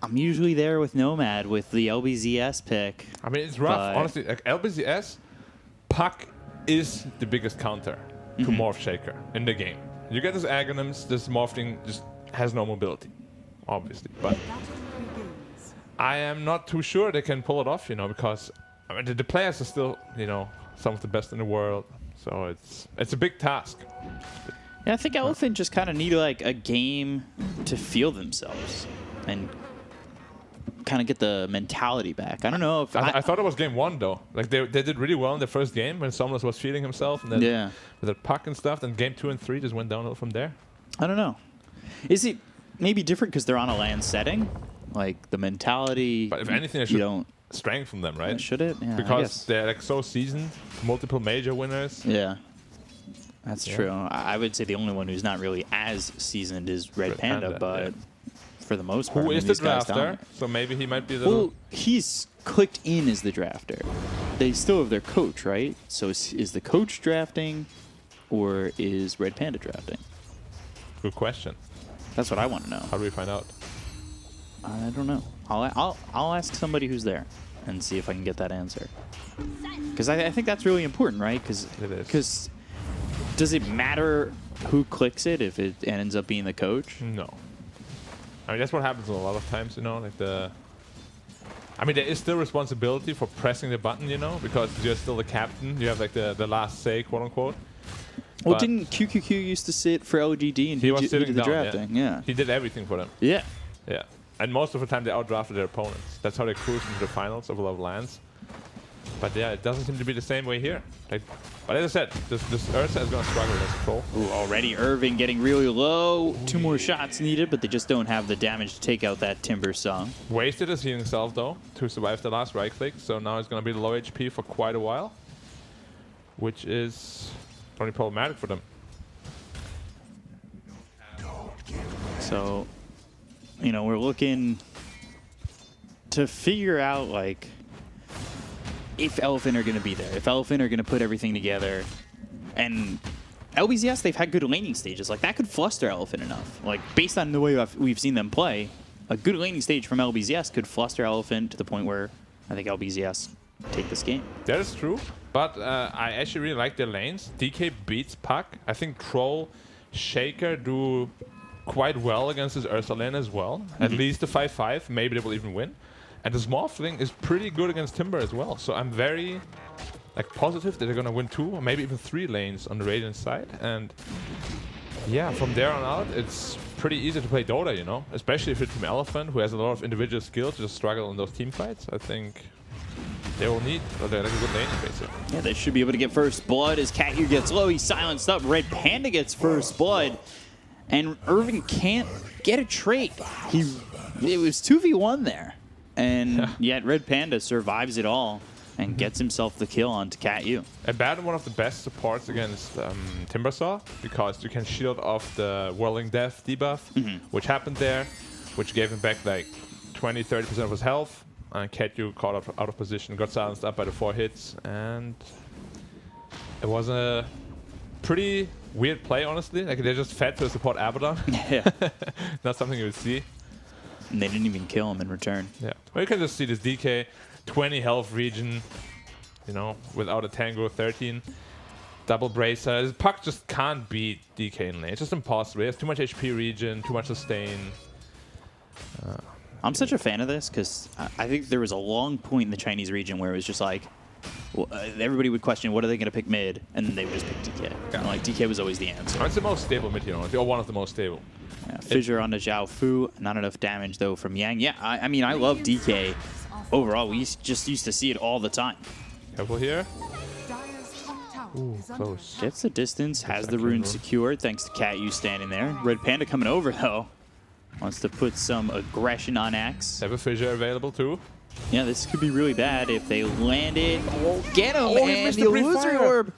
I'm usually there with Nomad with the LBZS pick. I mean, it's rough, honestly. Like LBZS, Puck is the biggest counter to Morph Shaker in the game. You get this Aghanims, this Morphling just has no mobility, obviously. But I am not too sure they can pull it off, you know, because I mean, the players are still, you know, some of the best in the world. So it's a big task. Yeah, I think Elephant just kind of need like a game to feel themselves and kind of get the mentality back. I don't know if I thought it was game one though. Like they did really well in the first game when Somnus was feeling himself, and then with the puck and stuff. Then game 2 and 3 just went downhill from there. I don't know. Is it maybe different because they're on a land setting? Like the mentality. But if anything, it should strengthen them, right? Should it? Yeah, because they're like so seasoned, multiple major winners. Yeah. That's true. I would say the only one who's not really as seasoned is Red Panda, but for the most part, who is the drafter? So maybe he might be the. Well, he's clicked in as the drafter. They still have their coach, right? So is the coach drafting, or is Red Panda drafting? Good question. That's what I want to know. How do we find out? I don't know. I'll ask somebody who's there and see if I can get that answer. Because I think that's really important, right? Because does it matter who clicks it if it ends up being the coach? No. I mean, that's what happens a lot of times, you know, like I mean, there is still responsibility for pressing the button, you know, because you're still the captain. You have like the last say, quote unquote. Well, but didn't QQQ used to sit for LGD and he was sitting did the down, drafting? Yeah. He did everything for them. Yeah. Yeah. And most of the time they outdrafted their opponents. That's how they cruised into the finals of a lot of lands. But yeah, it doesn't seem to be the same way here. Like, but as I said, this Ursa is going to struggle against Troll. Ooh, already Irving getting really low. 2 more shots needed, but they just don't have the damage to take out that Timber Song. Wasted his healing self, though, to survive the last right click. So now he's going to be low HP for quite a while, which is only problematic for them. So, you know, we're looking to figure out, like, if Elephant are going to be there, if Elephant are going to put everything together. And LBZS, they've had good laning stages. Like, that could fluster Elephant enough. Like, based on the way we've seen them play, a good laning stage from LBZS could fluster Elephant to the point where I think LBZS take this game. That is true, but I actually really like their lanes. DK beats Puck. I think Troll, Shaker do quite well against his Ursa lane as well. At least the 5-5, maybe they will even win. And the Morphling is pretty good against Timber as well. So I'm very positive that they're going to win 2 or maybe even 3 lanes on the Radiant side. And yeah, from there on out, it's pretty easy to play Dota, you know? Especially if you're Team Elephant, who has a lot of individual skill to just struggle in those team fights. I think they will need like a good lane, basically. Yeah, they should be able to get first blood as Katyu gets low. He's silenced up. Red Panda gets first blood. And Irving can't get a trait. It was 2v1 there. And yet Red Panda survives it all and gets himself the kill onto Katyu. Abandon one of the best supports against Timbersaw, because you can shield off the Whirling Death debuff, which happened there, which gave him back like 20-30% of his health. And Katyu caught out of position, got silenced up by the 4 hits, and it was a pretty weird play, honestly. Like, they just fed to support Abaddon. Yeah. Not something you would see. And they didn't even kill him in return. Yeah. Well, you can just see this DK, 20 health region, you know, without a Tango, 13. Double Bracer. This Puck just can't beat DK in lane. It's just impossible. He has too much HP region, too much sustain. I'm such a fan of this because I think there was a long point in the Chinese region where it was just like, well, everybody would question, what are they going to pick mid? And then they would just pick DK. And like, DK was always the answer. It's the most stable mid here, or one of the most stable. Yeah, Fissure onto Zhao Fu. Not enough damage, though, from Yang. Yeah, I mean, I love DK. Overall, we just used to see it all the time. Careful here. Ooh, close. Gets the distance, has the rune secured, thanks to Katyu standing there. Red Panda coming over, though. Wants to put some aggression on Axe. Have a Fissure available, too. Yeah, this could be really bad if they land it. Oh, get him! Oh, he missed the illusory orb.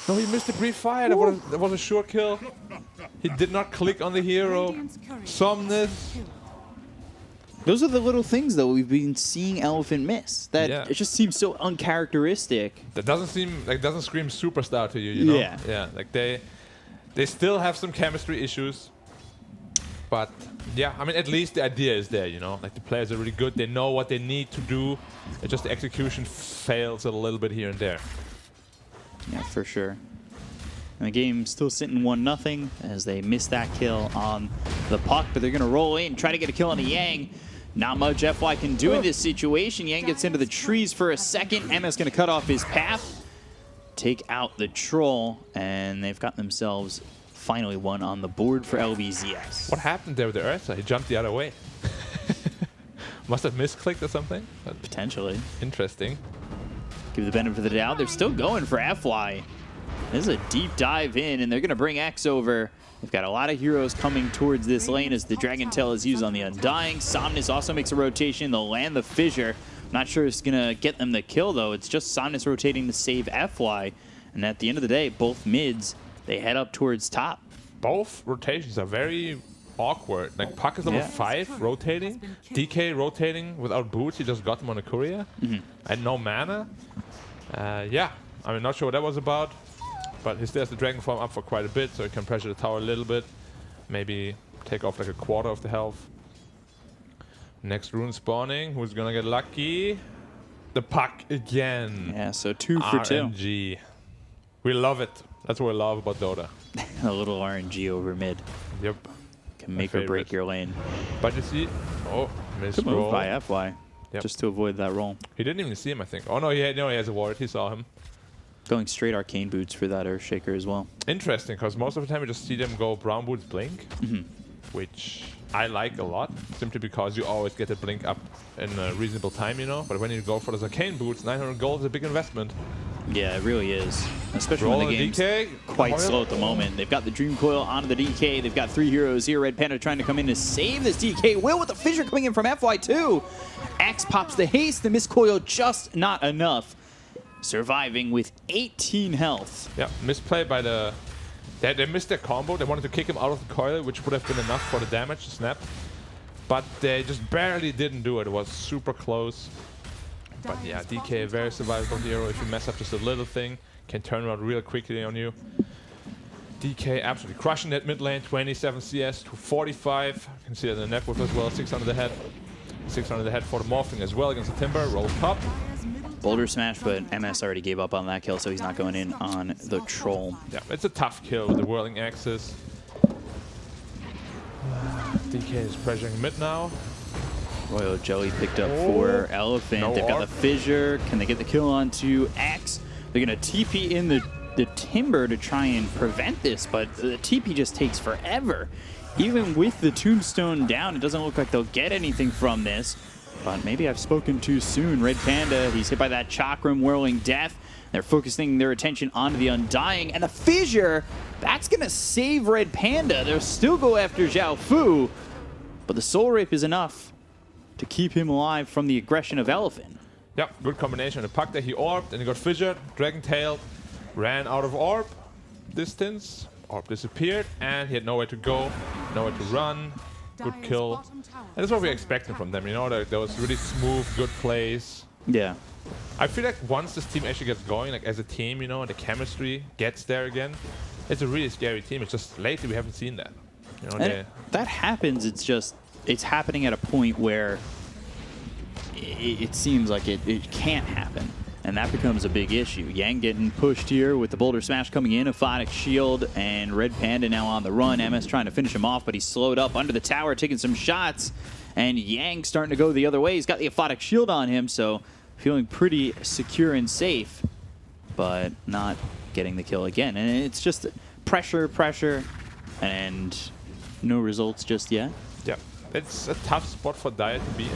No, he missed the brief fire. That was a sure kill. He did not click on the hero. Somnus. Those are the little things, though, we've been seeing Elephant miss. That it just seems so uncharacteristic. That doesn't seem like, doesn't scream superstar to you, you know? Yeah. Yeah, like they still have some chemistry issues. But yeah, I mean, at least the idea is there, you know? Like, the players are really good. They know what they need to do. It's just the execution fails a little bit here and there. Yeah, for sure. And the game's still sitting 1-0 as they miss that kill on the puck, but they're going to roll in, try to get a kill on the Yang. Not much FY can do in this situation. Yang gets into the trees for a second. MS going to cut off his path, take out the troll, and they've got themselves finally one on the board for LBZS. What happened there with the Ursa? He jumped the other way. Must have misclicked or something? But potentially. Interesting. Give the benefit of the doubt. They're still going for FY. This is a deep dive in, and they're going to bring X over. They've got a lot of heroes coming towards this lane as the Dragon Tail is used on the Undying. Somnus also makes a rotation. They'll land the Fissure. Not sure it's going to get them the kill, though. It's just Somnus rotating to save FY. And at the end of the day, both mids, they head up towards top. Both rotations are very awkward. Like, Puck is level 5 rotating. DK rotating without boots. He just got them on a courier. And no mana. Yeah, I'm not sure what that was about. But he still has the Dragon Form up for quite a bit, so he can pressure the tower a little bit. Maybe take off like a quarter of the health. Next rune spawning. Who's gonna get lucky? The Puck again. Yeah, so 2 for 2. RNG. We love it. That's what we love about Dota. A little RNG over mid. Yep. Can make or break your lane. But you see, oh, missed Good move roll. by FY, just to avoid that roll. He didn't even see him, I think. Oh no, he has a ward. He saw him. Going straight arcane boots for that Earthshaker as well. Interesting, because most of the time you just see them go brown boots blink, which I like a lot, simply because you always get the blink up in a reasonable time, you know. But when you go for those arcane boots, 900 gold is a big investment. Yeah, it really is. Especially when the game's quite slow at the moment. They've got the Dream Coil onto the DK. They've got 3 heroes here. Red Panda trying to come in to save this DK. Will with the Fissure coming in from FY2. Axe pops the haste. The Mist Coil just not enough. Surviving with 18 health. Yeah, misplay by the... They missed their combo. They wanted to kick him out of the coil, which would have been enough for the damage to snap. But they just barely didn't do it. It was super close. But yeah, DK, a very survivable hero. If you mess up just a little thing, can turn around real quickly on you. DK absolutely crushing that mid lane. 27 CS to 45. You can see that in the net worth as well. 6 under the head. 6 under the head for the Morphling as well against the Timber. Roll top. Boulder smash, but MS already gave up on that kill, so he's not going in on the troll. Yeah, it's a tough kill with the whirling axis. DK is pressuring mid now. Royal Jelly picked up for Elephant. No They've got the Fissure. Can they get the kill onto X? They're going to TP in the Timber to try and prevent this, but the TP just takes forever. Even with the Tombstone down, it doesn't look like they'll get anything from this. But maybe I've spoken too soon. Red Panda, he's hit by that Chakram Whirling Death. They're focusing their attention onto the Undying. And the Fissure, that's going to save Red Panda. They'll still go after Zhao Fu. But the Soul Rape is enough to keep him alive from the aggression of Elephant. Yep, good combination. The Puck that he orbed, and he got Fissured, Dragon Tail, ran out of orb distance. Orb disappeared, and he had nowhere to go, nowhere to run. Good kill. And that's what we're expecting from them, you know, those really smooth, good plays. Yeah. I feel like once this team actually gets going, like as a team, you know, the chemistry gets there again, it's a really scary team. It's just lately we haven't seen that. You know, and that happens, it's happening at a point where it seems like it can't happen. And that becomes a big issue. Yang getting pushed here with the Boulder Smash coming in, Aphotic Shield, and Red Panda now on the run. MS trying to finish him off, but he's slowed up under the tower, taking some shots. And Yang starting to go the other way. He's got the Aphotic Shield on him, so feeling pretty secure and safe, but not getting the kill again. And it's just pressure, and no results just yet. Yeah, it's a tough spot for Dire to be in.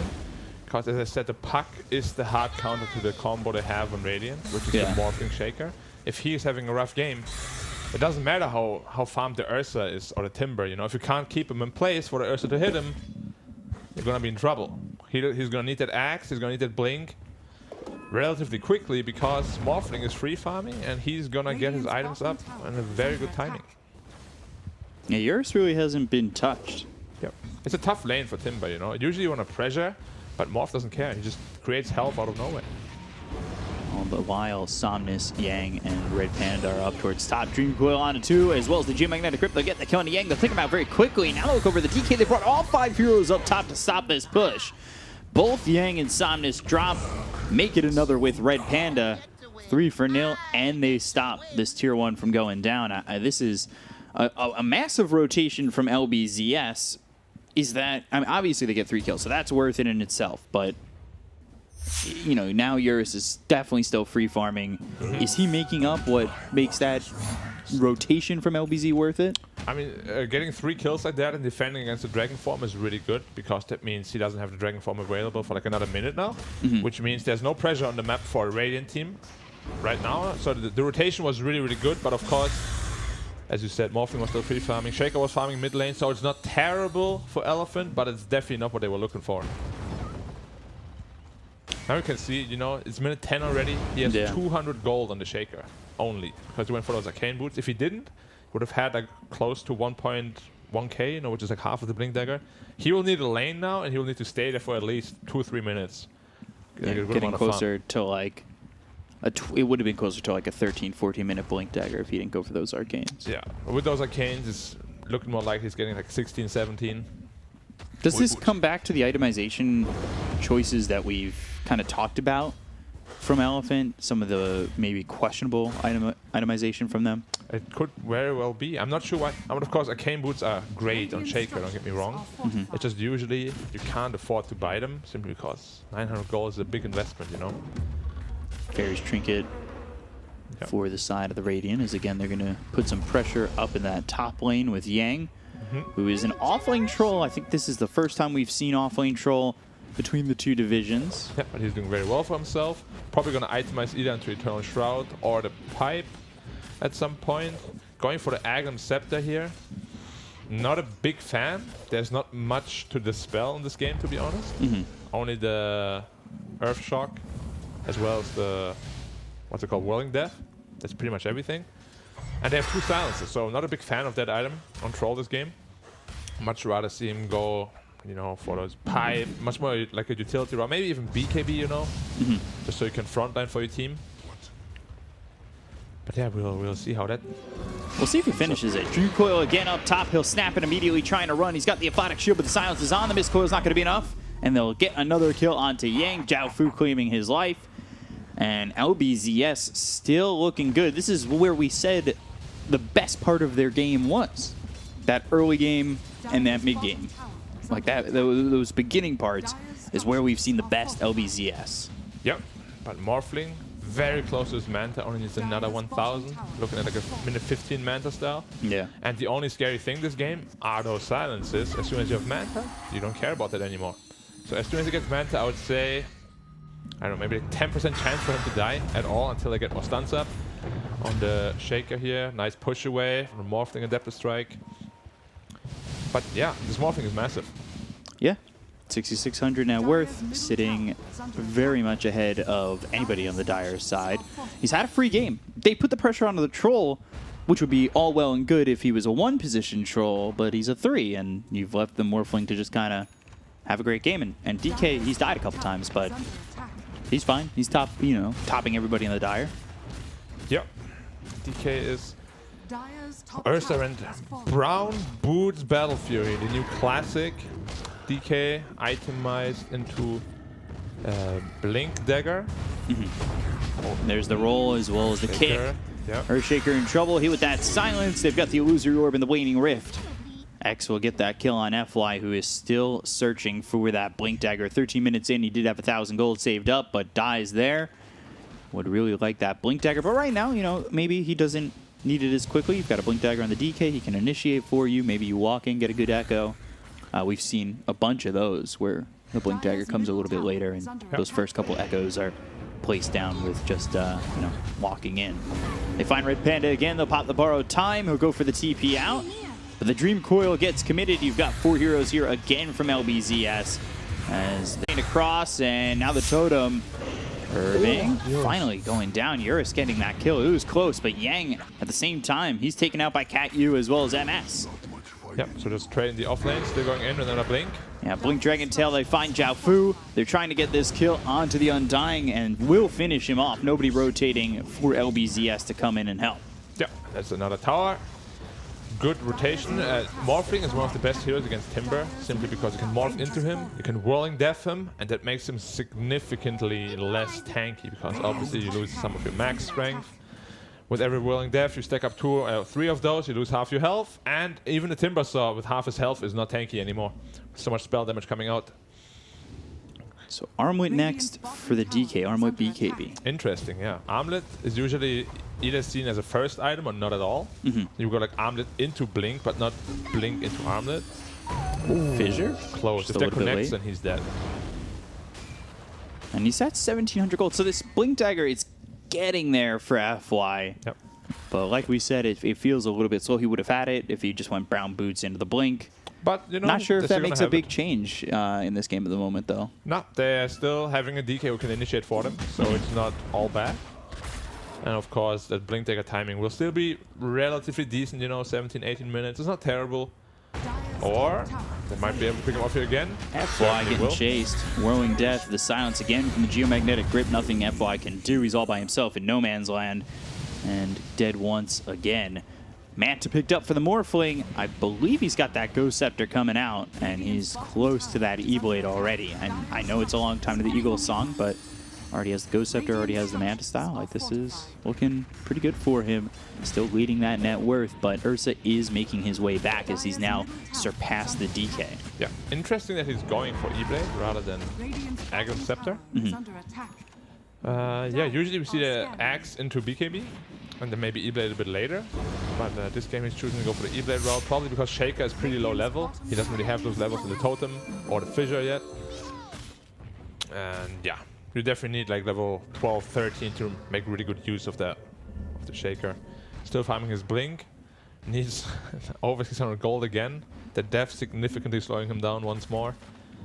Because, as I said, the Puck is the hard counter to the combo they have on Radiant, which is the Morphling Shaker. If he is having a rough game, it doesn't matter how farmed the Ursa is or the Timber. You know, if you can't keep him in place for the Ursa to hit him, you're gonna be in trouble. He's gonna need that Axe. He's gonna need that Blink relatively quickly because Morphling is free farming and he's gonna get his items up in a very good timing. Yeah, yours really hasn't been touched. Yep, it's a tough lane for Timber. You know, usually you want to pressure. But Morph doesn't care. He just creates health out of nowhere. Well, But while Somnus, Yang, and Red Panda are up towards top, Dream Coil onto 2, as well as the Geomagnetic Grip. They'll get the kill on Yang. They'll take him out very quickly. Now look over the DK. They brought all 5 heroes up top to stop this push. Both Yang and Somnus drop, make it another with Red Panda. 3-0, and they stop this tier 1 from going down. This is a massive rotation from LBZS. Is that, I mean, obviously they get 3 kills, so that's worth it in itself, but you know, now Eurus is definitely still free farming. Is he making up what makes that rotation from LBZ worth it? I mean, getting 3 kills like that and defending against the Dragon Form is really good, because that means he doesn't have the Dragon Form available for like another minute now, which means there's no pressure on the map for a Radiant team right now. So the rotation was really, really good, but of course, as you said, Morphling was still free farming. Shaker was farming mid lane, so it's not terrible for Elephant, but it's definitely not what they were looking for. Now you can see, you know, it's minute 10 already. He has 200 gold on the Shaker only, because he went for those arcane boots. If he didn't, would have had like close to 1.1k, you know, which is like half of the Blink Dagger. He will need a lane now, and he will need to stay there for at least 2-3 minutes. Getting closer to like it would have been closer to like a 13-14 minute Blink Dagger if he didn't go for those arcanes. Yeah, with those arcanes, it's looking more like he's getting like 16, 17. Does this come back to the itemization choices that we've kind of talked about from Elephant? Some of the maybe questionable itemization from them? It could very well be. I'm not sure why. I mean, of course, arcane boots are great on Shaker, don't get me wrong. It's just usually you can't afford to buy them simply because 900 gold is a big investment, you know? Fairy's Trinket for the side of the Radiant is, again, they're going to put some pressure up in that top lane with Yang, who is an off-lane troll. I think this is the first time we've seen off-lane troll between the 2 divisions. Yeah, but he's doing very well for himself. Probably going to itemize either into Eternal Shroud or the Pipe at some point. Going for the Aghanim Scepter here. Not a big fan. There's not much to dispel in this game, to be honest. Only the Earth Shock, as well as the, what's it called, Whirling Death. That's pretty much everything. And they have 2 silences, so not a big fan of that item on Troll this game. Much rather see him go, you know, for those Pipe, much more like a utility route, maybe even BKB, you know, just so you can frontline for your team. But yeah, we'll see how that... We'll see if he finishes it. Dream Coil again up top. He'll snap it immediately, trying to run. He's got the Aphotic Shield, but the silence is on. The Mist Coil's not going to be enough. And they'll get another kill onto Yang. Zhao Fu claiming his life. And LBZS still looking good. This is where we said the best part of their game was. That early game and that mid game. Like that, those beginning parts is where we've seen the best LBZS. Yep, but Morphling, very close to his Manta, only needs another 1000. Looking at like a minute 15 Manta style. Yeah. And the only scary thing this game are those silences. As soon as you have Manta, you don't care about that anymore. So as soon as he gets Manta, I would say, I don't know, maybe a 10% chance for him to die at all until they get more stunts up. On the Shaker here, nice push away from the Morphling Adaptive Strike. But yeah, this Morphling is massive. Yeah, 6,600 net worth, sitting very much ahead of anybody on the Dire side. He's had a free game. They put the pressure onto the Troll, which would be all well and good if he was a 1-position Troll, but he's a 3, and you've left the Morphling to just kind of have a great game. And DK, he's died a couple times, but he's fine. He's top, you know, topping everybody in the Dire. Yep. DK is Ursa and Brown Boots Battle Fury, the new classic. DK itemized into Blink Dagger. There's the roll as well as the kick. Yep. Earthshaker in trouble. He with that silence. They've got the Illusory Orb and the Waning Rift. X will get that kill on FY, who is still searching for that Blink Dagger. 13 minutes in, he did have 1,000 gold saved up, but dies there. Would really like that Blink Dagger, but right now, you know, maybe he doesn't need it as quickly. You've got a Blink Dagger on the DK. He can initiate for you. Maybe you walk in, get a good echo. We've seen a bunch of those where the Blink Dagger comes a little bit later, and those first couple echoes are placed down with just, you know, walking in. They find Red Panda again. They'll pop the Borrowed Time. He'll go for the TP out. But the Dream Coil gets committed. You've got 4 heroes here again from LBZS. As they across, and now the Totem. Irving finally going down. Eurus getting that kill. It was close, but Yang at the same time, he's taken out by Cat U as well as MS. Yep, so just trading the off lanes. They're going in with another Blink. Yeah, Blink Dragon Tail, they find Zhao Fu. They're trying to get this kill onto the Undying and will finish him off. Nobody rotating for LBZS to come in and help. Yeah, that's another tower. Good rotation. Morphling is one of the best heroes against Timber, simply because you can morph into him, you can Whirling Death him, and that makes him significantly less tanky, because obviously you lose some of your max strength. With every Whirling Death, you stack up 2 or 3 of those, you lose half your health, and even the Timber Saw with half his health is not tanky anymore. So much spell damage coming out. So Armlet next for the DK, Armlet BKB. Interesting, yeah. Armlet is usually either seen as a first item or not at all. You go like Armlet into Blink, but not Blink into Armlet. Fissure? Close. If that connects, then he's dead. And he's at 1,700 gold. So this Blink Dagger, it's getting there for FY. Yep. But like we said, it feels a little bit slow. He would have had it if he just went Brown Boots into the Blink. But, you know, not sure if that makes a big change in this game at the moment, though. No, they're still having a DK who can initiate for them, so it's not all bad. And of course, that Blink Dagger timing will still be relatively decent, you know, 17, 18 minutes. It's not terrible. Or they might be able to pick him off here again. FY getting chased. Whirling Death, the silence again from the Geomagnetic Grip. Nothing FY can do. He's all by himself in no man's land. And dead once again. Manta picked up for the Morphling. I believe he's got that Ghost Scepter coming out, and he's close to that E-Blade already. And I know it's a long time to the Eagle song, but already has the Ghost Scepter, already has the Manta style. Like, this is looking pretty good for him. Still leading that net worth, but Ursa is making his way back as he's now surpassed the DK. Yeah, interesting that he's going for E-Blade rather than Agon Scepter. Yeah, usually we see the Axe into BKB, and then maybe E-Blade a bit later. But this game he's choosing to go for the E-Blade route, probably because Shaker is pretty low level. He doesn't really have those levels in the Totem or the Fissure yet. And yeah, you definitely need like level 12, 13 to make really good use of the Shaker. Still farming his Blink. Needs over 600 gold again. The death significantly slowing him down once more.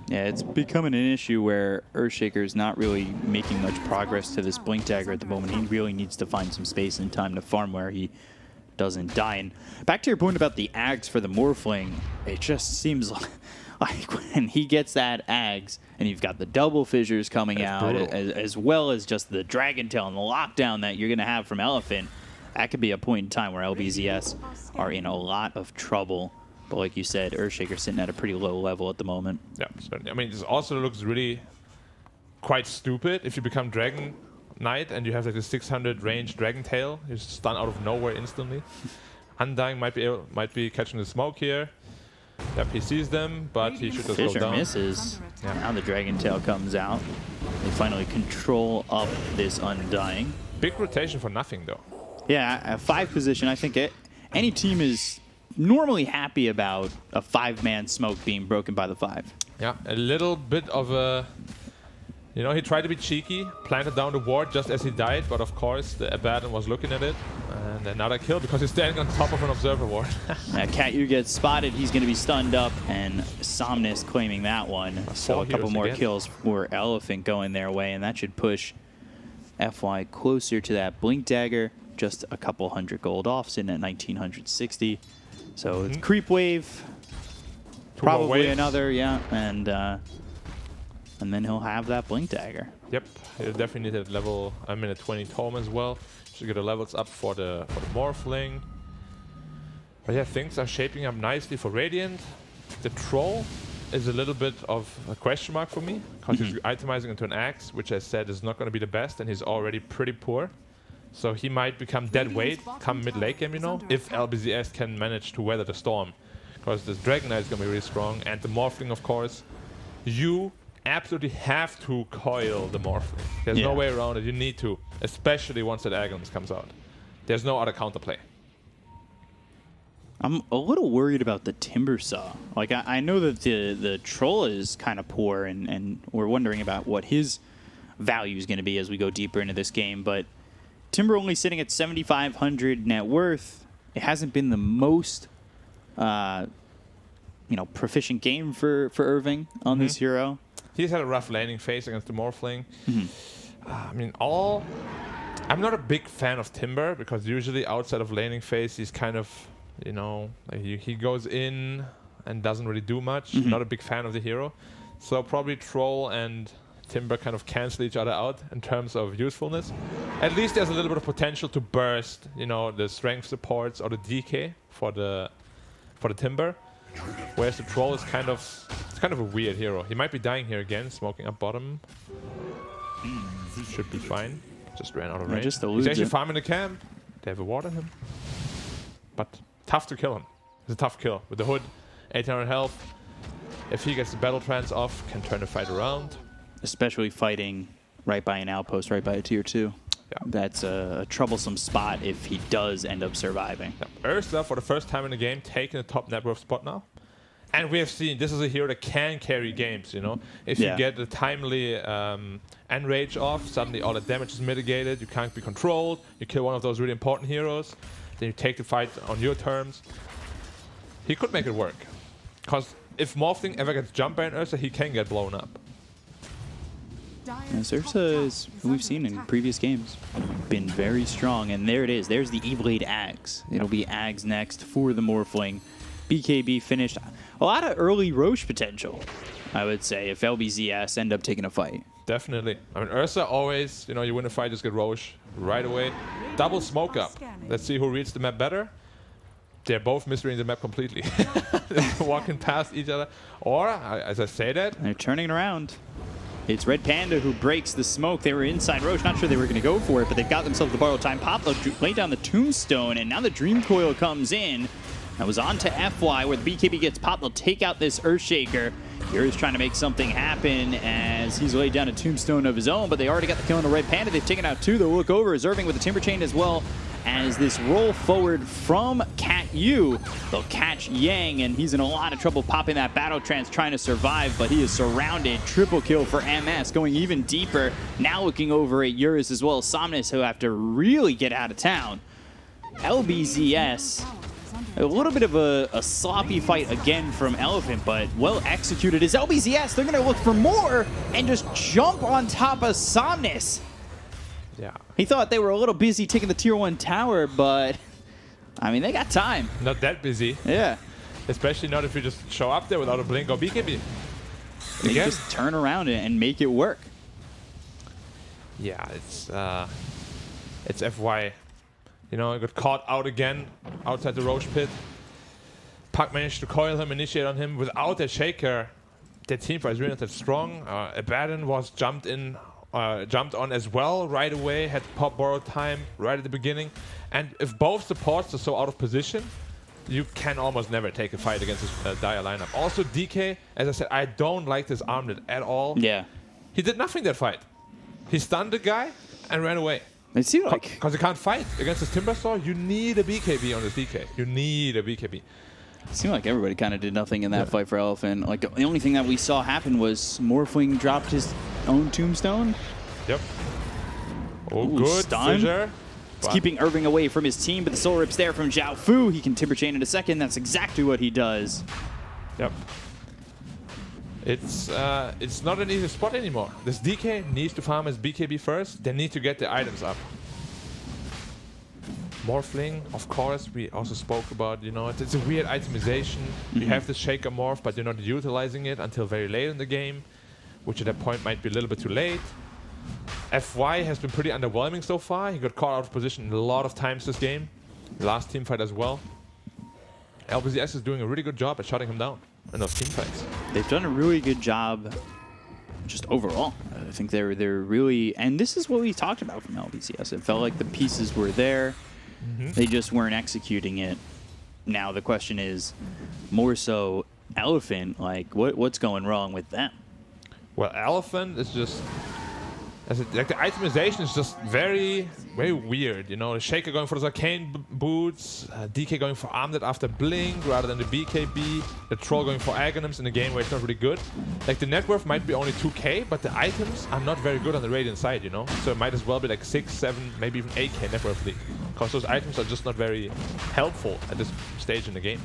Yeah, it's becoming an issue where Earthshaker is not really making much progress to this Blink Dagger at the moment. He really needs to find some space and time to farm where he doesn't die. And back to your point about the Ags for the Morphling, it just seems like when he gets that Ags, and you've got the double fissures coming out, as well as just the Dragon Tail and the lockdown that you're going to have from Elephant, that could be a point in time where LBZS are in a lot of trouble. But like you said, Earthshaker's sitting at a pretty low level at the moment. Yeah, certainly. I mean, this also looks really quite stupid if you become Dragon Knight and you have like a 600 range Dragon Tail. You're stunned out of nowhere instantly. Undying might be catching the smoke here. Yep, he sees them, but he should just go down. Misses. Yeah. Now the Dragon Tail comes out. They finally control up this Undying. Big rotation for nothing, though. Yeah, a 5 position. I think any team is normally happy about a 5-man smoke being broken by the 5. Yeah, a little bit of a... You know, he tried to be cheeky, planted down the ward just as he died, but of course the Abaddon was looking at it. And another kill because he's standing on top of an Observer ward. Cat-Yu gets spotted, he's going to be stunned up, and Somnus claiming that one. So a couple more kills for Elephant going their way, and that should push FY closer to that Blink Dagger. Just a couple hundred gold off, sitting at 1,960. So it's creep wave, probably another, yeah, and then he'll have that Blink Dagger. Yep, he'll definitely need a level, a 20 tome as well. Should get the levels up for the Morphling. But yeah, things are shaping up nicely for Radiant. The Troll is a little bit of a question mark for me, because he's itemizing into an Axe, which I said is not going to be the best, and he's already pretty poor. So he might become dead weight come mid-late game, you know, if LBZS can manage to weather the storm. Because this Dragon Knight is going to be really strong, and the Morphling, of course. You absolutely have to coil the Morphling. There's no way around it. You need to, especially once that Agons comes out. There's no other counterplay. I'm a little worried about the Timber Saw. Like, I know that the Troll is kind of poor, and we're wondering about what his value is going to be as we go deeper into this game, but Timber only sitting at 7,500 net worth. It hasn't been the most, proficient game for Irving on this hero. He's had a rough laning phase against the Morphling. I mean, I'm not a big fan of Timber, because usually outside of laning phase, he's kind of, you know, like he goes in, and doesn't really do much. Not a big fan of the hero. So probably Troll and Timber kind of cancel each other out in terms of usefulness. At least there's a little bit of potential to burst, you know, the strength supports or the DK for the Timber. Whereas the Troll is kind of a weird hero. He might be dying here again, smoking up bottom. Should be fine. Just ran out of range. He's actually farming the camp. They have a ward on him. But tough to kill him. It's a tough kill. With the hood, 800 health. If he gets the battle trance off, can turn the fight around. Especially fighting right by an outpost, right by a tier 2. Yeah. That's a troublesome spot if he does end up surviving. Yeah. Ursa, for the first time in the game, taking the top net worth spot now. And we have seen this is a hero that can carry games, you know. If you get the timely enrage off, suddenly all the damage is mitigated, you can't be controlled, you kill one of those really important heroes, then you take the fight on your terms. He could make it work. Because if Morphling ever gets jumped by an Ursa, he can get blown up. Yes, Ursa is, we've seen in previous games, been very strong. And there it is. There's the E-Blade Ags. It'll be Ags next for the Morphling. BKB finished. A lot of early Roche potential, I would say, if LBZS end up taking a fight. Definitely. I mean, Ursa always, you know, you win a fight, just get Roche right away. Double smoke up. Let's see who reads the map better. They're both misreading the map completely. Walking past each other. Or, as I say that... They're turning it around. It's Red Panda who breaks the smoke. They were inside Roche. Not sure they were going to go for it, but they've got themselves the borrowed time. Pop laid down the Tombstone, and now the Dream Coil comes in. That was on to FY, where the BKB gets popped. They'll take out this Earthshaker. Hero's trying to make something happen as he's laid down a Tombstone of his own, but they already got the kill on the Red Panda. They've taken out 2. They'll look over, reserving with the Timber Chain as well as this roll forward from Cat Yu. They'll catch Yang, and he's in a lot of trouble popping that Battle Trance, trying to survive, but he is surrounded. Triple kill for MS, going even deeper. Now looking over at Eurus as well as Somnus, who have to really get out of town. LBZS, a little bit of a sloppy fight again from Elephant, but well executed is LBZS. They're going to look for more and just jump on top of Somnus. Yeah. He thought they were a little busy taking the tier 1 tower, but I mean, they got time. Not that busy. Yeah. Especially not if you just show up there without a blink or BKB. They just turn around and make it work. Yeah, it's FY. You know, he got caught out again outside the Roche pit. Puck managed to coil him, initiate on him. Without that Shaker, their team fight is really not that strong. Abaddon was jumped on as well right away, had to pop borrowed time right at the beginning. And if both supports are so out of position, you can almost never take a fight against this dire lineup. Also, DK, as I said, I don't like this armlet at all. Yeah. He did nothing that fight. He stunned the guy and ran away. It seemed like... Because he can't fight against this Timbersaw, you need a BKB on this DK. You need a BKB. It seemed like everybody kind of did nothing in that fight for Elephant. Like, the only thing that we saw happen was Morphling dropped his own Tombstone. Yep. Oh, Ooh, good. Stun. Fissure. It's keeping Irving away from his team, but the Soul Rip's there from Zhao Fu. He can Timber Chain in a second. That's exactly what he does. Yep. It's not an easy spot anymore. This DK needs to farm his BKB first. They need to get the items up. Morphling, of course, we also spoke about, you know, it's a weird itemization. You have the Shaker Morph, but you're not utilizing it until very late in the game, which at that point might be a little bit too late. FY has been pretty underwhelming so far. He got caught out of position a lot of times this game. Last team fight as well. LBZS is doing a really good job at shutting him down in those team fights. They've done a really good job just overall. I think they're really, and this is what we talked about from LBZS. It felt like the pieces were there. They just weren't executing it. Now the question is more so Elephant, like what's going wrong with them? Well, Elephant is just, like the itemization is just very, very weird. You know, the Shaker going for those arcane boots, DK going for Armlet after Blink rather than the BKB, the Troll going for Aghanims in a game where it's not really good. Like the net worth might be only 2k, but the items are not very good on the Radiant side, you know? So it might as well be like 6, 7, maybe even 8k net worth league. Because those items are just not very helpful at this stage in the game.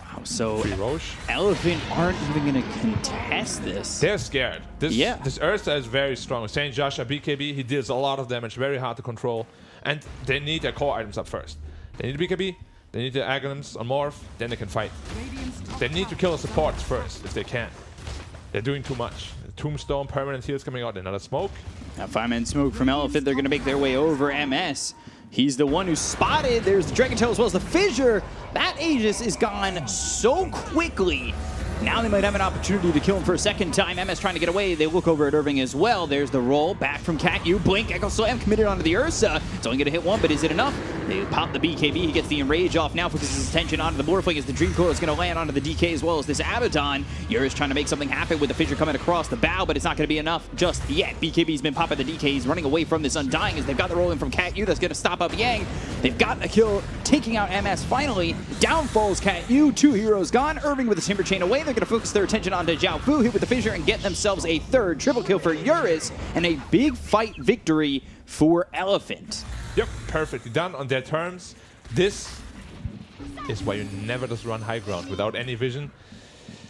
Wow, so Roche. Elephant aren't even going to contest this. They're scared. This Ursa is very strong. Saint Joshua BKB, he deals a lot of damage, very hard to control. And they need their core items up first. They need BKB, They need the Aghanims on Morph, then they can fight. They need to kill the supports first, if they can. They're doing too much. Tombstone, permanent heals coming out, another smoke. Now 5-man smoke from Elephant. They're going to make their way over MS. He's the one who's spotted. There's the Dragon Tail as well as the Fissure. That Aegis is gone so quickly. Now they might have an opportunity to kill him for a second time. MS trying to get away. They look over at Irving as well. There's the roll back from Cat-U. Blink, Echo Slam committed onto the Ursa. It's only going to hit one, but is it enough? They pop the BKB. He gets the Enrage off now, focuses his attention onto the Morphling as the Dream Coil is going to land onto the DK as well as this Abaddon. Eurus trying to make something happen with the Fissure coming across the bow, but it's not going to be enough just yet. BKB's been popping the DK. He's running away from this Undying as they've got the roll in from Cat-U. That's going to stop up Yang. They've got the kill, taking out MS finally. Down falls Cat-U. 2 heroes gone. Irving with the Timber Chain away. They're going to focus their attention onto Zhao Fu, hit with the Fissure, and get themselves a third triple kill for Eurus, and a big fight victory for Elephant. Yep, perfectly done on their terms. This is why you never just run high ground without any vision.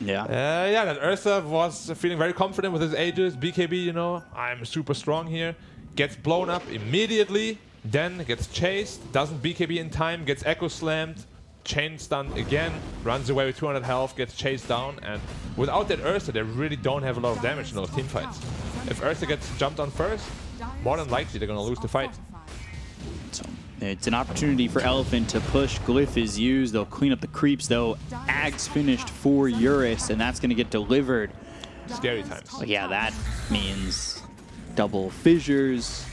Yeah. Yeah, that Ursa was feeling very confident with his Aegis. BKB, you know, I'm super strong here. Gets blown up immediately, then gets chased, doesn't BKB in time, gets Echo Slammed, chain stunned again, runs away with 200 health, gets chased down, and without that Ursa, they really don't have a lot of damage in those team fights. If Ursa gets jumped on first, more than likely they're going to lose the fight. So it's an opportunity for Elephant to push. Glyph is used. They'll clean up the creeps, though. Ag's finished for Eurus, and that's going to get delivered. Scary times. But yeah, that means double fissures,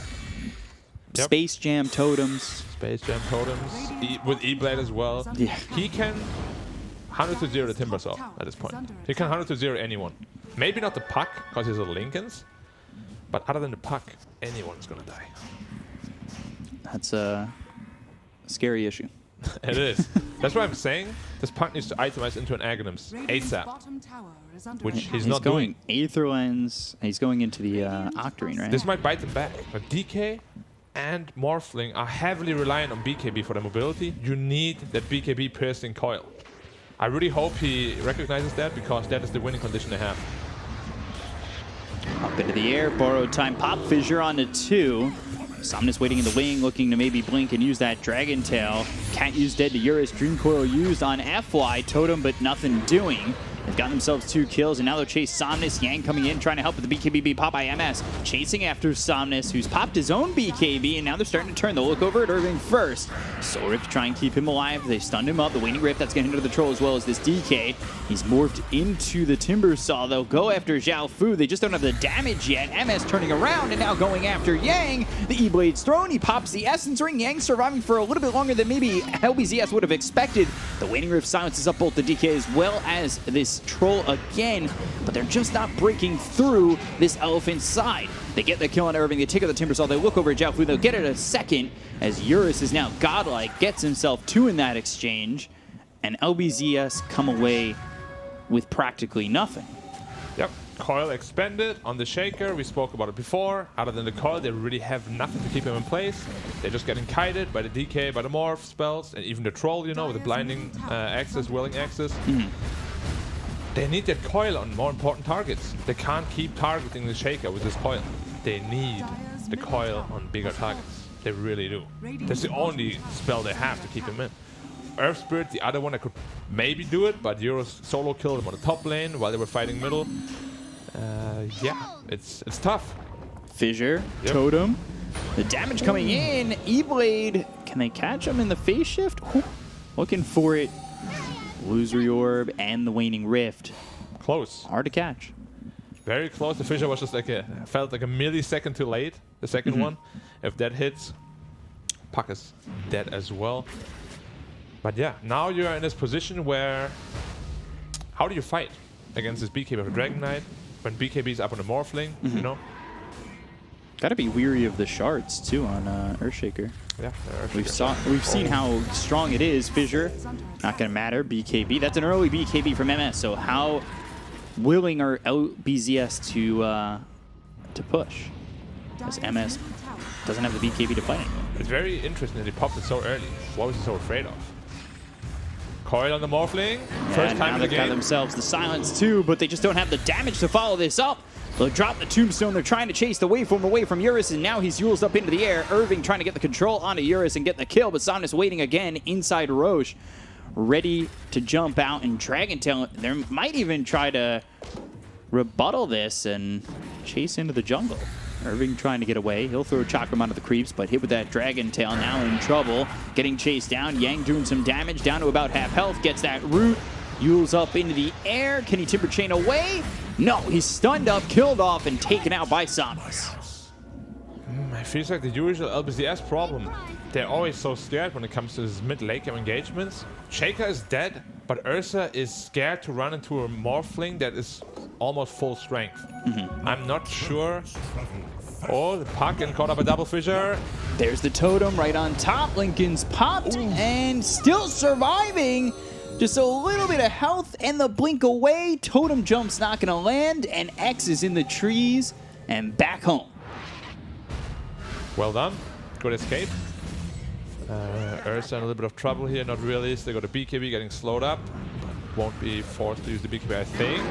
Yep. Space Jam totems. Space Jam totems, with E-Blade as well. Yeah. He can 100 to 0 the Timbersaw at this point. He can 100 to 0 anyone. Maybe not the Puck, because he's a Lincolns, but other than the Puck, anyone's going to die. That's a scary issue. It is. That's why I'm saying this Puck needs to itemize into an Aghanims ASAP, which he's not going doing. Aether Lens. He's going into the Octarine, right? This might bite them back. But DK and Morphling are heavily reliant on BKB for their mobility. You need that BKB piercing coil. I really hope he recognizes that, because that is the winning condition they have. Up into the air, borrowed time, pop Fissure onto 2. Somnus waiting in the wing, looking to maybe blink and use that Dragon Tail. Cat-U's dead to Eurus, Dream Coil used on FY, Totem, but nothing doing. They've gotten themselves 2 kills, and now they'll chase Somnus. Yang coming in, trying to help with the BKB pop by MS. Chasing after Somnus, who's popped his own BKB, and now they're starting to turn. They'll look over at Irving first. Soul Rift to try and keep him alive. They stunned him up. The Waning Rift, that's going to hinder the Troll as well as this DK. He's morphed into the Timbersaw. They'll go after Zhao Fu. They just don't have the damage yet. MS turning around and now going after Yang. The E-Blade's thrown. He pops the Essence Ring. Yang surviving for a little bit longer than maybe LBZS would have expected. The Waning Rift silences up both the DK as well as this Troll again, but they're just not breaking through this Elephant side. They get the kill on Irving, they take out the Timbersaw, they look over at Zhao Fu, they'll get it a second as Eurus is now godlike, gets himself 2 in that exchange, and LBZS come away with practically nothing. Yep. Coil expended on the Shaker. We spoke about it before. Other than the coil, they really have nothing to keep him in place. They're just getting kited by the DK, by the Morph spells, and even the Troll, you know, with the blinding access, willing access. They need that coil on more important targets. They can't keep targeting the Shaker with this coil. They need the coil on bigger targets. They really do. That's the only spell they have to keep him in. Earth Spirit, the other one that could maybe do it, but Eurus solo killed him on the top lane while they were fighting middle. Yeah, it's tough. Fissure, Yep. Totem, the damage coming in. E-Blade, can they catch him in the phase shift? Ooh, looking for it. Illusory Orb and the Waning Rift. Close. Hard to catch. Very close. The Fissure was just like felt like a millisecond too late. The second one. If that hits, Puck is dead as well. But yeah, now you're in this position where how do you fight against this BKB of a Dragon Knight when BKB is up on the Morphling, you know? Gotta be weary of the shards too on Earthshaker. Yeah, We've seen how strong it is. Fissure, not gonna matter. BKB, that's an early BKB from MS. So how willing are LBZS to push? Because MS doesn't have the BKB to fight anymore. It's very interesting that he popped it so early. What was he so afraid of? Coil on the Morphling. First time in the they've got game. themselves the silence too, but they just don't have the damage to follow this up. They'll drop the tombstone. They're trying to chase the waveform away from Eurus, and now he's Yules up into the air. Irving trying to get the control onto Eurus and get the kill, but Somnus waiting again inside Roche, ready to jump out and Dragon Tail. They might even try to rebuttal this and chase into the jungle. Irving trying to get away. He'll throw Chakram onto the creeps, but hit with that Dragon Tail, now in trouble. Getting chased down. Yang doing some damage, down to about half health. Gets that root. Yules up into the air. Can he Timber Chain away? No, he's stunned up, killed off, and taken out by Somnus. It feels like the usual LBZS problem. They're always so scared when it comes to this mid-late game engagements. Shaker is dead, but Ursa is scared to run into a Morphling that is almost full strength. I'm not sure. Oh, the puck and caught up a double fissure. There's the totem right on top. Lincoln's popped and still surviving. Just a little bit of health and the blink away. Totem jump's not going to land, and X is in the trees and back home. Well done. Good escape. Ursa in a little bit of trouble here. Not really. They got a BKB getting slowed up. Won't be forced to use the BKB, I think.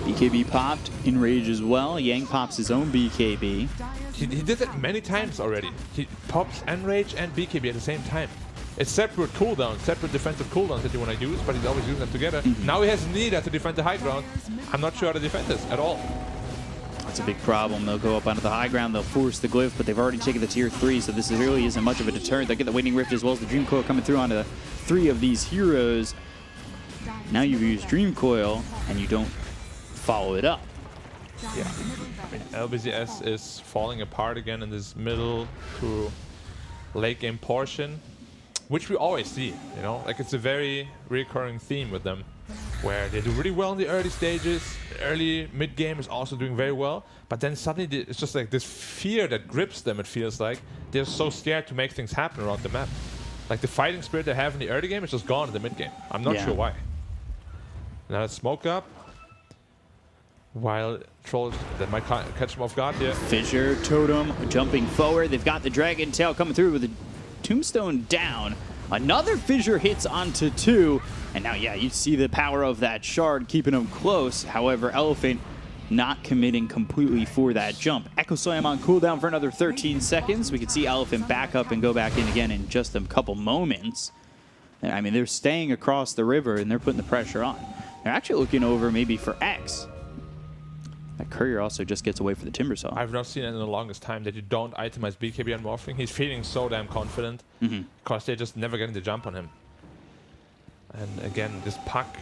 BKB popped. Enrage as well. Yang pops his own BKB. He did that many times already. He pops Enrage and BKB at the same time. It's separate cooldowns, separate defensive cooldowns that you want to use, but he's always using them together. Now he has Nida to defend the high ground. I'm not sure how to defend this at all. That's a big problem. They'll go up onto the high ground. They'll force the glyph, but they've already taken the tier 3, so this really isn't much of a deterrent. They'll get the Waiting Rift as well as the Dream Coil coming through onto 3 of these heroes. Now you've used Dream Coil, and you don't follow it up. Yeah. I mean, LBZS is falling apart again in this middle to late game portion, which we always see, you know? Like, it's a very recurring theme with them, where they do really well in the early stages. Early mid-game is also doing very well, but then suddenly it's just like this fear that grips them, it feels like. They're so scared to make things happen around the map. Like, the fighting spirit they have in the early game is just gone in the mid-game. I'm not sure why. Now let's smoke up. While Trolls, that might catch him off guard here. Fissure, Totem, jumping forward. They've got the Dragon Tail coming through with the Tombstone down. Another Fissure hits onto 2. And now, yeah, you see the power of that shard keeping him close. However, Elephant not committing completely for that jump. Echo Slam on cooldown for another 13 seconds. We can see Elephant back up and go back in again in just a couple moments. I mean, they're staying across the river and they're putting the pressure on. They're actually looking over maybe for X. That Courier also just gets away for the Timber Saw. I've not seen it in the longest time that you don't itemize BKB on Morphling. He's feeling so damn confident because they're just never getting the jump on him. And again, this puck.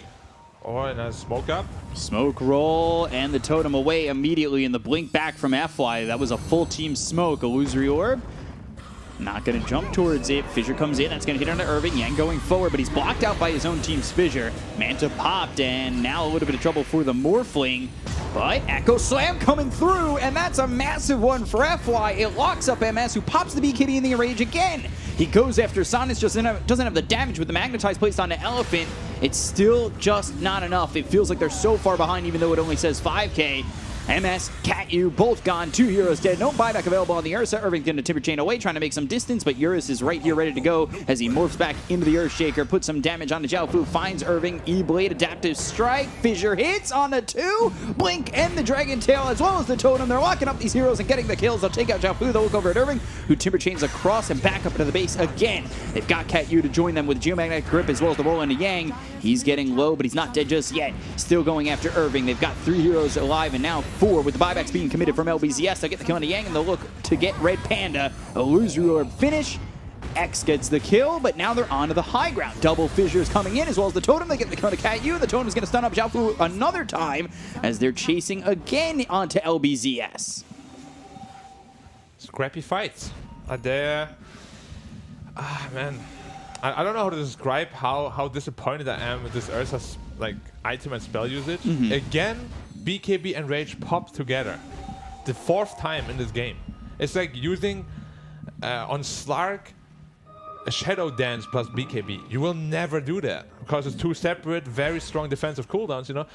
Oh, and a smoke up. Smoke roll and the totem away immediately, and the blink back from FY. That was a full team smoke. Illusory Orb. Not going to jump towards it. Fissure comes in. That's going to hit onto Irving. Yang going forward, but he's blocked out by his own team's Fissure. Manta popped, and now a little bit of trouble for the Morphling. But Echo Slam coming through, and that's a massive one for FY. It locks up MS, who pops the BKB in the Enrage again. He goes after Sonus, just doesn't have the damage with the Magnetize placed on the Elephant. It's still just not enough. It feels like they're so far behind, even though it only says 5K. MS, Cat-U, both gone. 2 heroes dead. No buyback available on the Ursa. Irving's going to Timber Chain away, trying to make some distance, but Eurus is right here ready to go as he morphs back into the Earthshaker, puts some damage on the Jiaofu, finds Irving. E-Blade, Adaptive Strike. Fissure hits on the 2. Blink and the Dragon Tail, as well as the Totem. They're locking up these heroes and getting the kills. They'll take out Jiaofu. They'll look over at Irving, who Timber Chains across and back up into the base again. They've got Cat-U to join them with Geomagnetic Grip, as well as the roll into Yang. He's getting low, but he's not dead just yet. Still going after Irving. They've got 3 heroes alive, and now 4 with the buybacks being committed from LBZS. They'll get the kill on Yang, and they'll look to get Red Panda. Illusory Orb finish. X gets the kill, but now they're onto the high ground. Double Fissures coming in, as well as the Totem. They get the kill on Cat-U. The Totem is going to stun up Jiaofu another time as they're chasing again onto LBZS. Scrappy fights are there. Man. I don't know how to describe how disappointed I am with this Ursa's like item and spell usage. Again, BKB and Rage pop together. The 4th time in this game. It's like using on Slark a Shadow Dance plus BKB. You will never do that because it's 2 separate, very strong defensive cooldowns, you know.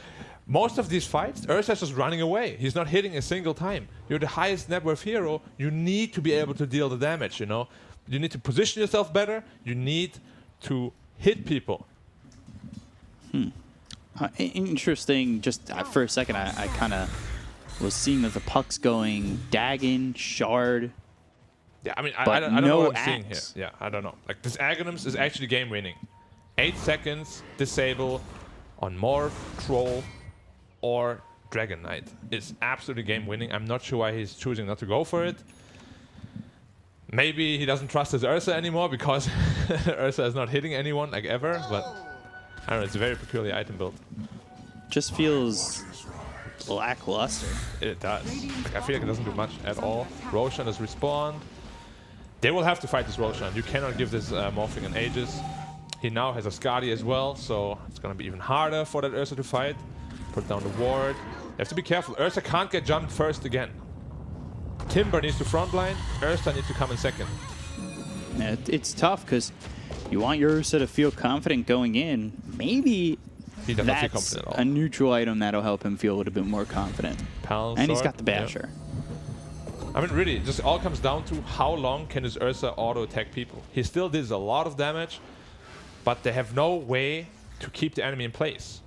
Most of these fights, Ursa's just running away. He's not hitting a single time. You're the highest net worth hero. You need to be able to deal the damage, you know. You need to position yourself better. You need to hit people. Interesting. Just for a second, I kind of was seeing that the puck's going Dagon, Shard. Yeah, I mean, I But don't know no what I'm seeing here. axe. Yeah, I don't know. Like, this Aghanims is actually game-winning. 8 seconds, disable on Morph, Troll, or Dragon Knight. It's absolutely game-winning. I'm not sure why he's choosing not to go for it. Maybe he doesn't trust his Ursa anymore because Ursa is not hitting anyone, like, ever. But, I don't know, it's a very peculiar item build. Just feels lackluster. It does. Like, I feel like it doesn't do much at all. Roshan has respawned. They will have to fight this Roshan. You cannot give this morphing an Aegis. He now has a Skadi as well, so it's going to be even harder for that Ursa to fight. Put down the ward. You have to be careful. Ursa can't get jumped first again. Timber needs to frontline. Ursa needs to come in second. Yeah, it's tough because you want your Ursa to feel confident going in. Maybe He does not feel that's confident at all. a neutral item that'll help him feel a little bit more confident. Pound And he's sword, got the Basher. yeah. I mean, really, it just all comes down to how long can this Ursa auto-attack people. He still does a lot of damage, but they have no way to keep the enemy in place.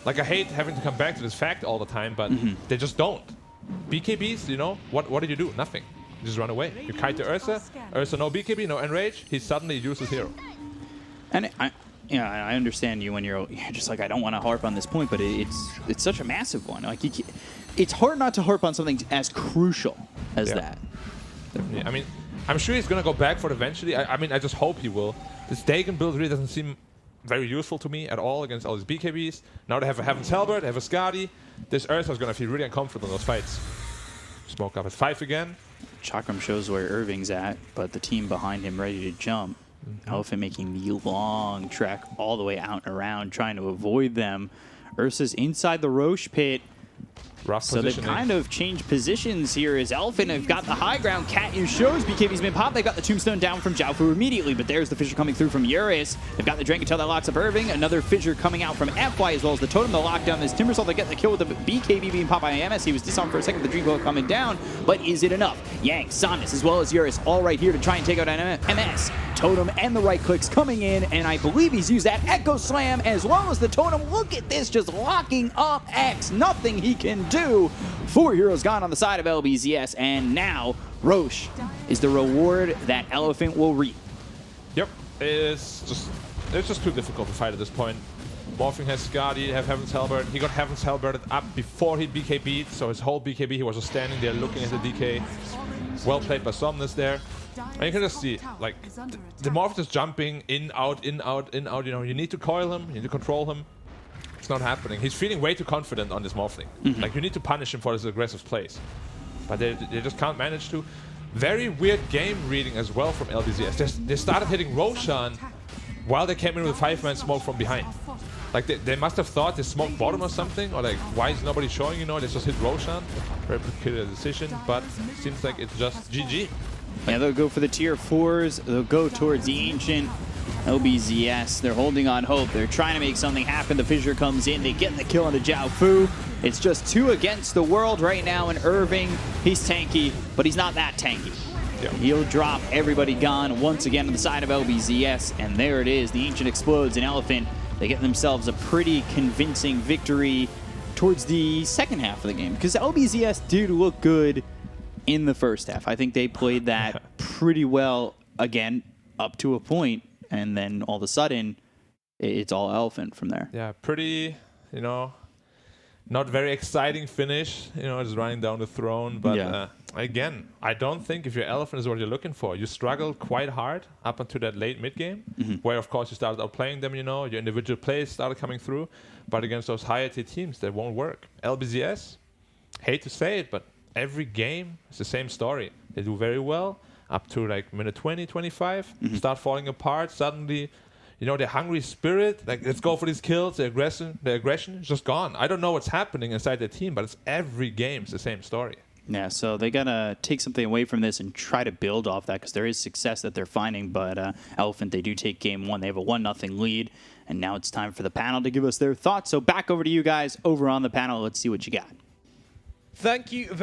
Like, I hate having to come back to this fact all the time, but they just don't. BKBs, you know, what do you do? Nothing. You just run away. You kite the Ursa. Ursa no BKB, no enrage. He suddenly uses hero. And I understand you when you're just like, I don't want to harp on this point, but it's such a massive one. Like, it's hard not to harp on something as crucial as that. Yeah, I mean, I'm sure he's going to go back for it eventually. I mean, I just hope he will. This Dagon build really doesn't seem very useful to me at all against all these BKBs. Now they have a Heaven's Halberd, they have a Skadi. This Ursa is going to feel really uncomfortable in those fights. Smoke up at 5 again. Chakram shows where Irving's at, but the team behind him ready to jump. Elephant making the long trek all the way out and around, trying to avoid them. Ursa's inside the Roche pit. Rough So they've positioning. kind of changed positions here as Elephant have got the high ground. Katyu shows BKB's been popped. They got the tombstone down from Jiaofu immediately, but there's the fissure coming through from Eurus. They've got the Dragon Tail that locks up Irving. Another fissure coming out from FY as well as the totem, the lockdown. As Timbersaw, they get the kill with the BKB being popped by MS. He was disarmed for a second, the Dream Glow coming down, but is it enough? Yang, Samus, as well as Eurus, all right here to try and take out MS. Totem and the right clicks coming in, and I believe he's used that Echo Slam as well as the totem. Look at this, just locking up X. Nothing he can do. 4 heroes gone on the side of LBZS, and now Roche is the reward that Elephant will reap. Yep, it's just too difficult to fight at this point. Morphing has Skadi, have Heaven's Halberd. He got Heaven's Halberd up before he BKB'd, so his whole BKB, he was just standing there looking at the DK. Well played by Somnus there. And you can just see, like, the Morph is jumping in, out, in, out, in, out. You know, you need to coil him, you need to control him. It's not happening. He's feeling way too confident on this Morphling. Like, you need to punish him for his aggressive plays. But they just can't manage to. Very weird game reading as well from LBZS. They started hitting Roshan while they came in with a 5-man smoke from behind. Like, they must have thought they smoked bottom or something, or like, why is nobody showing, you know? They just hit Roshan. Very peculiar decision, but seems like it's just GG. Yeah, they'll go for the tier 4s. They'll go towards the Ancient. LBZS, they're holding on hope. They're trying to make something happen. The fissure comes in. They get the kill on the Jiaofu. It's just 2 against the world right now, and Irving, he's tanky, but he's not that tanky. Yeah. He'll drop everybody gone once again on the side of LBZS, and there it is. The Ancient explodes, and Elephant, they get themselves a pretty convincing victory towards the second half of the game, because LBZS did look good in the first half. I think they played that pretty well, again, up to a point, and then all of a sudden, it's all Elephant from there. Yeah, pretty, you know, not very exciting finish, you know, just running down the throne. But again, I don't think if your Elephant is what you're looking for. You struggled quite hard up until that late mid-game, where, of course, you started outplaying them, you know, your individual plays started coming through. But against those higher-tier teams, that won't work. LBZS, hate to say it, but every game is the same story. They do very well up to like minute 20, 25, start falling apart. Suddenly, you know, their hungry spirit, like, let's go for these kills, their aggression is just gone. I don't know what's happening inside their team, but it's every game, it's the same story. Yeah, so they got to take something away from this and try to build off that, because there is success that they're finding. But Elephant, they do take game 1. They have a 1-0 lead, and now it's time for the panel to give us their thoughts. So back over to you guys over on the panel. Let's see what you got. Thank you